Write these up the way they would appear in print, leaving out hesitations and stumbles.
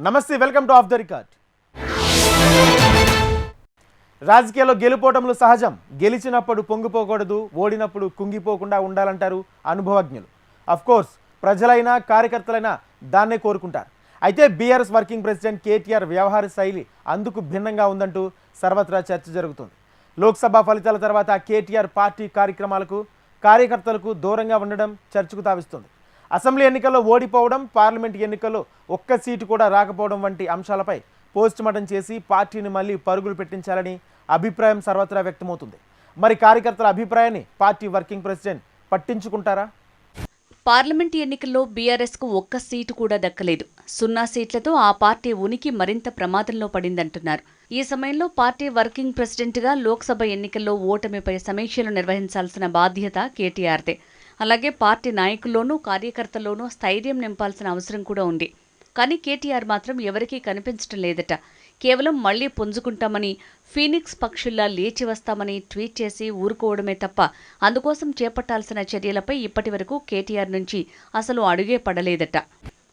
నమస్తే, welcome to of the record. రాజకీయాల్లో గెలుపోవటంలో సహజం. గెలిచినప్పుడు పొంగిపోకూడదు, ఓడినప్పుడు కుంగిపోకుండా ఉండాలంటారు అనుభవజ్ఞులు. కోర్స్ ప్రజలైనా కార్యకర్తలైనా దాన్నే కోరుకుంటారు. అయితే బీఆర్ఎస్ వర్కింగ్ ప్రెసిడెంట్ కేటీఆర్ వ్యవహార శైలి అందుకు భిన్నంగా ఉందంటూ సర్వత్రా చర్చ జరుగుతుంది. లోక్సభ ఫలితాల తర్వాత కేటీఆర్ పార్టీ కార్యక్రమాలకు కార్యకర్తలకు దూరంగా ఉండడం చర్చకు తావిస్తుంది. అసెంబ్లీ ఎన్నికల్లో ఓడిపోవడం, పార్లమెంట్ ఎన్నికల్లో ఒక్క సీటు కూడా రాకపోవడం వంటి అంశాలపై పోస్ట్ మార్టం చేసి పార్టీని మళ్ళీ పరుగులు పెట్టించాలని అభిప్రాయం సర్వత్రా వ్యక్తమవుతుంది. మరి కార్యకర్తల అభిప్రాయాన్ని పార్టీ వర్కింగ్ ప్రెసిడెంట్ పట్టించుకుంటారా? పార్లమెంట్ ఎన్నికల్లో బీఆర్ఎస్కు ఒక్క సీటు కూడా దక్కలేదు. 0 సీట్లతో ఆ పార్టీ ఉనికి మరింత ప్రమాదంలో పడిందంటున్నారు. ఈ సమయంలో పార్టీ వర్కింగ్ ప్రెసిడెంట్గా లోక్సభ ఎన్నికల్లో ఓటమిపై సమీక్షలు నిర్వహించాల్సిన బాధ్యత కేటీఆర్దే. అలాగే పార్టీ నాయకుల్లోనూ కార్యకర్తల్లోనూ స్థైర్యం నింపాల్సిన అవసరం కూడా ఉంది. కానీ కేటీఆర్ మాత్రం ఎవరికీ కనిపించడం లేదట. కేవలం మళ్లీ పుంజుకుంటామని, ఫీనిక్స్ పక్షుల్లా లేచి వస్తామని ట్వీట్ చేసి ఊరుకోవడమే తప్ప అందుకోసం చేపట్టాల్సిన చర్యలపై ఇప్పటి వరకు కేటీఆర్ నుంచి అసలు అడుగే పడలేదట.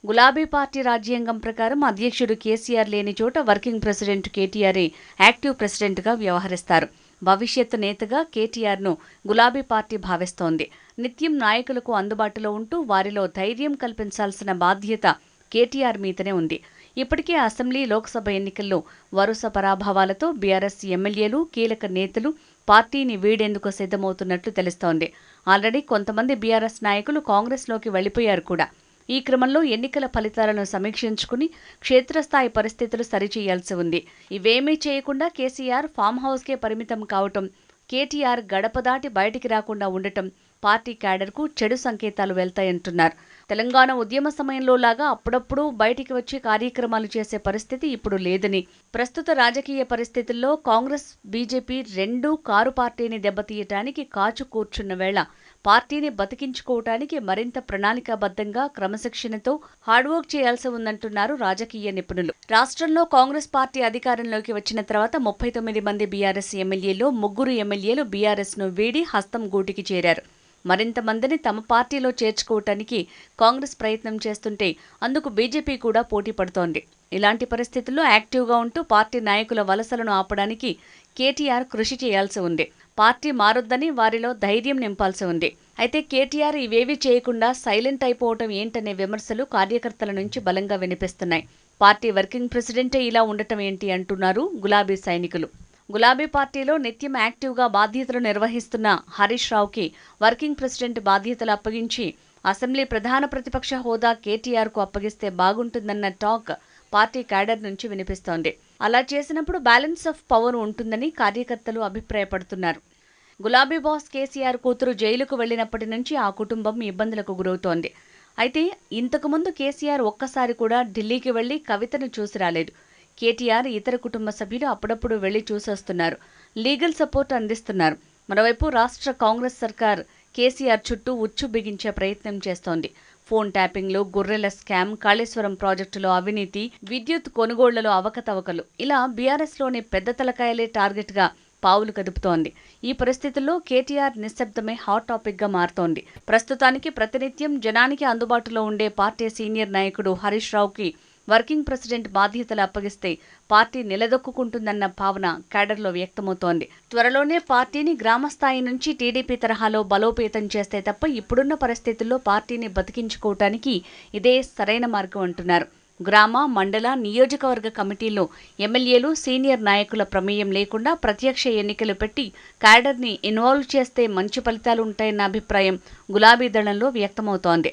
గులాబీ పార్టీ రాజ్యాంగం ప్రకారం అధ్యక్షుడు కేసీఆర్ లేని చోట వర్కింగ్ ప్రెసిడెంట్ కేటీఆరే యాక్టివ్ ప్రెసిడెంట్గా వ్యవహరిస్తారు. భవిష్యత్తు నేతగా కేటీఆర్ను గులాబీ పార్టీ భావిస్తోంది. నిత్యం నాయకులకు అందుబాటులో ఉంటూ వారిలో ధైర్యం కల్పించాల్సిన బాధ్యత కేటీఆర్ మీదనే ఉంది. ఇప్పటికే అసెంబ్లీ, లోక్సభ ఎన్నికల్లో వరుస పరాభవాలతో బీఆర్ఎస్ ఎమ్మెల్యేలు, కీలక నేతలు పార్టీని వీడేందుకు సిద్ధమవుతున్నట్లు తెలుస్తోంది. ఆల్రెడీ కొంతమంది బీఆర్ఎస్ నాయకులు కాంగ్రెస్లోకి వెళ్లిపోయారు కూడా. ఈ క్రమంలో ఎన్నికల ఫలితాలను సమీక్షించుకుని క్షేత్రస్థాయి పరిస్థితులు సరిచేయాల్సి ఉంది. ఇవేమీ చేయకుండా కేసీఆర్ ఫామ్ హౌస్కే పరిమితం కావటం, కేటీఆర్ గడప దాటి బయటికి రాకుండా ఉండటం పార్టీ క్యాడర్కు చెడు సంకేతాలు వెళ్తాయంటున్నారు. తెలంగాణ ఉద్యమ సమయంలో లాగా అప్పుడప్పుడు బయటికి వచ్చి కార్యక్రమాలు చేసే పరిస్థితి ఇప్పుడు లేదని, ప్రస్తుత రాజకీయ పరిస్థితుల్లో కాంగ్రెస్, బీజేపీ రెండూ కారు పార్టీని దెబ్బతీయటానికి కాచు కూర్చున్న వేళ పార్టీని బతికించుకోవటానికి మరింత ప్రణాళికాబద్ధంగా, క్రమశిక్షణతో హార్డ్వర్క్ చేయాల్సి ఉందంటున్నారు రాజకీయ నిపుణులు. రాష్ట్రంలో కాంగ్రెస్ పార్టీ అధికారంలోకి వచ్చిన తర్వాత 39 మంది బీఆర్ఎస్ ఎమ్మెల్యేల్లో 3 ఎమ్మెల్యేలు బీఆర్ఎస్ను వీడి హస్తం గూటికి చేరారు. మరింత మందిని తమ పార్టీలో చేర్చుకోవటానికి కాంగ్రెస్ ప్రయత్నం చేస్తుంటే అందుకు బీజేపీ కూడా పోటీ పడుతోంది. ఇలాంటి పరిస్థితుల్లో యాక్టివ్గా ఉంటూ పార్టీ నాయకుల వలసలను ఆపడానికి కేటీఆర్ కృషి చేయాల్సి ఉంది. పార్టీ మారొద్దని వారిలో ధైర్యం నింపాల్సి ఉంది. అయితే కేటీఆర్ ఇవేవీ చేయకుండా సైలెంట్ అయిపోవటం ఏంటనే విమర్శలు కార్యకర్తల నుంచి బలంగా వినిపిస్తున్నాయి. పార్టీ వర్కింగ్ ప్రెసిడెంటే ఇలా ఉండటం ఏంటి అంటున్నారు గులాబీ సైనికులు. గులాబీ పార్టీలో నిత్యం యాక్టివ్గా బాధ్యతలు నిర్వహిస్తున్న హరీష్ రావుకి వర్కింగ్ ప్రెసిడెంట్ బాధ్యతలు అప్పగించి అసెంబ్లీ ప్రధాన ప్రతిపక్ష హోదా కేటీఆర్కు అప్పగిస్తే బాగుంటుందన్న టాక్ పార్టీ క్యాడర్ నుంచి వినిపిస్తోంది. అలా చేసినప్పుడు బ్యాలెన్స్ ఆఫ్ పవర్ ఉంటుందని కార్యకర్తలు అభిప్రాయపడుతున్నారు. గులాబీ బాస్ కేసీఆర్ కూతురు జైలుకు వెళ్లినప్పటి నుంచి ఆ కుటుంబం ఇబ్బందులకు గురవుతోంది. అయితే ఇంతకుముందు కేసీఆర్ ఒక్కసారి కూడా ఢిల్లీకి వెళ్లి కవితను చూసి రాలేదు. కేటీఆర్, ఇతర కుటుంబ సభ్యులు అప్పుడప్పుడు వెళ్లి చూసొస్తున్నారు, లీగల్ సపోర్ట్ అందిస్తున్నారు. మరోవైపు రాష్ట్ర కాంగ్రెస్ సర్కార్ కేసీఆర్ చుట్టూ ఉచ్చు బిగించే ప్రయత్నం చేస్తోంది. ఫోన్ ట్యాపింగ్లు, గొర్రెల స్కామ్, కాళేశ్వరం ప్రాజెక్టులో అవినీతి, విద్యుత్ కొనుగోళ్లలో అవకతవకలు, ఇలా బీఆర్ఎస్లోని పెద్ద తలకాయలే టార్గెట్గా పావులు కదుపుతోంది. ఈ పరిస్థితుల్లో కేటీఆర్ నిశ్శబ్దమే హాట్ టాపిక్గా మారుతోంది. ప్రస్తుతానికి ప్రతినిత్యం జనానికి అందుబాటులో ఉండే పార్టీ సీనియర్ నాయకుడు హరీష్ రావుకి వర్కింగ్ ప్రెసిడెంట్ బాధ్యతలు అప్పగిస్తే పార్టీ నిలదొక్కుంటుందన్న భావన క్యాడర్లో వ్యక్తమవుతోంది. త్వరలోనే పార్టీని గ్రామస్థాయి నుంచి టీడీపీ తరహాలో బలోపేతం చేస్తే తప్ప ఇప్పుడున్న పరిస్థితుల్లో పార్టీని బతికించుకోవటానికి ఇదే సరైన మార్గం అంటున్నారు. గ్రామ, మండల, నియోజకవర్గ కమిటీల్లో ఎమ్మెల్యేలు, సీనియర్ నాయకుల ప్రమేయం లేకుండా ప్రత్యక్ష ఎన్నికలు పెట్టి క్యాడర్ని ఇన్వాల్వ్ చేస్తే మంచి ఫలితాలు ఉంటాయన్న అభిప్రాయం గులాబీ దళంలో వ్యక్తమవుతోంది.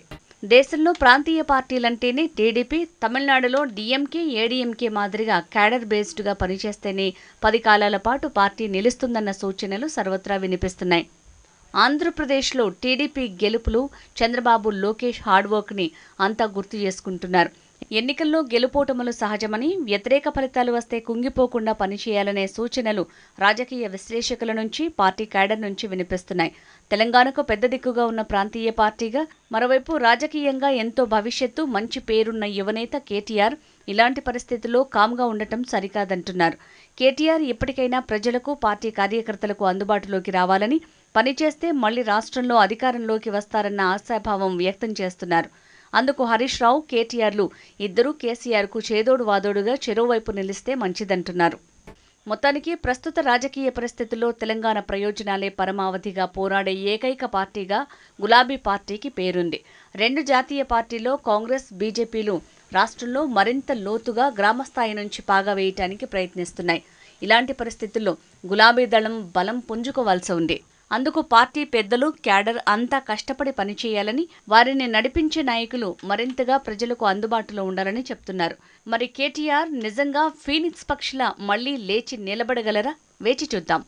దేశంలో ప్రాంతీయ పార్టీలంటేనే టీడీపీ, తమిళనాడులో డీఎంకే, ఏడీఎంకే మాదిరిగా క్యాడర్ బేస్డ్గా పనిచేస్తేనే 10 కాలాల పాటు పార్టీ నిలుస్తుందన్న సూచనలు సర్వత్రా వినిపిస్తున్నాయి. ఆంధ్రప్రదేశ్లో టీడీపీ గెలుపులు, చంద్రబాబు, లోకేష్ హార్డ్వర్క్ని అంతా గుర్తు చేసుకుంటున్నారు. ఎన్నికల్లో గెలుపోటములు సహజమని, వ్యతిరేక ఫలితాలు వస్తే కుంగిపోకుండా పనిచేయాలనే సూచనలు రాజకీయ విశ్లేషకుల నుంచి, పార్టీ క్యాడర్ నుంచి వినిపిస్తున్నాయి. తెలంగాణకు పెద్ద దిక్కుగా ఉన్న ప్రాంతీయ పార్టీగా, మరోవైపు రాజకీయంగా ఎంతో భవిష్యత్తు, మంచి పేరున్న యువనేత కేటీఆర్ ఇలాంటి పరిస్థితుల్లో కామ్గా ఉండటం సరికాదంటున్నారు. కేటీఆర్ ఇప్పటికైనా ప్రజలకు, పార్టీ కార్యకర్తలకు అందుబాటులోకి రావాలని, పనిచేస్తే మళ్లీ రాష్ట్రంలో అధికారంలోకి వస్తారన్న ఆశాభావం వ్యక్తం చేస్తున్నారు. అందుకు హరీష్ రావు, కేటీఆర్లు ఇద్దరూ కేసీఆర్కు చేదోడు వాదోడుగా చెరోవైపు నిలిస్తే మంచిదంటున్నారు. మొత్తానికి ప్రస్తుత రాజకీయ పరిస్థితుల్లో తెలంగాణ ప్రయోజనాలే పరమావధిగా పోరాడే ఏకైక పార్టీగా గులాబీ పార్టీకి పేరుంది. రెండు జాతీయ పార్టీల్లో కాంగ్రెస్, బీజేపీలు రాష్ట్రంలో మరింత లోతుగా గ్రామస్థాయి నుంచి పాగా వేయటానికి ప్రయత్నిస్తున్నాయి. ఇలాంటి పరిస్థితుల్లో గులాబీ దళం బలం పుంజుకోవాల్సి ఉంది. అందుకు పార్టీ పెద్దలు, క్యాడర్ అంతా కష్టపడి పనిచేయాలని, వారిని నడిపించే నాయకులు మరింతగా ప్రజలకు అందుబాటులో ఉండాలని చెప్తున్నారు. మరి కేటీఆర్ నిజంగా ఫీనిక్స్ పక్షిలా మళ్లీ లేచి నిలబడగలరా? వేచి చూద్దాం.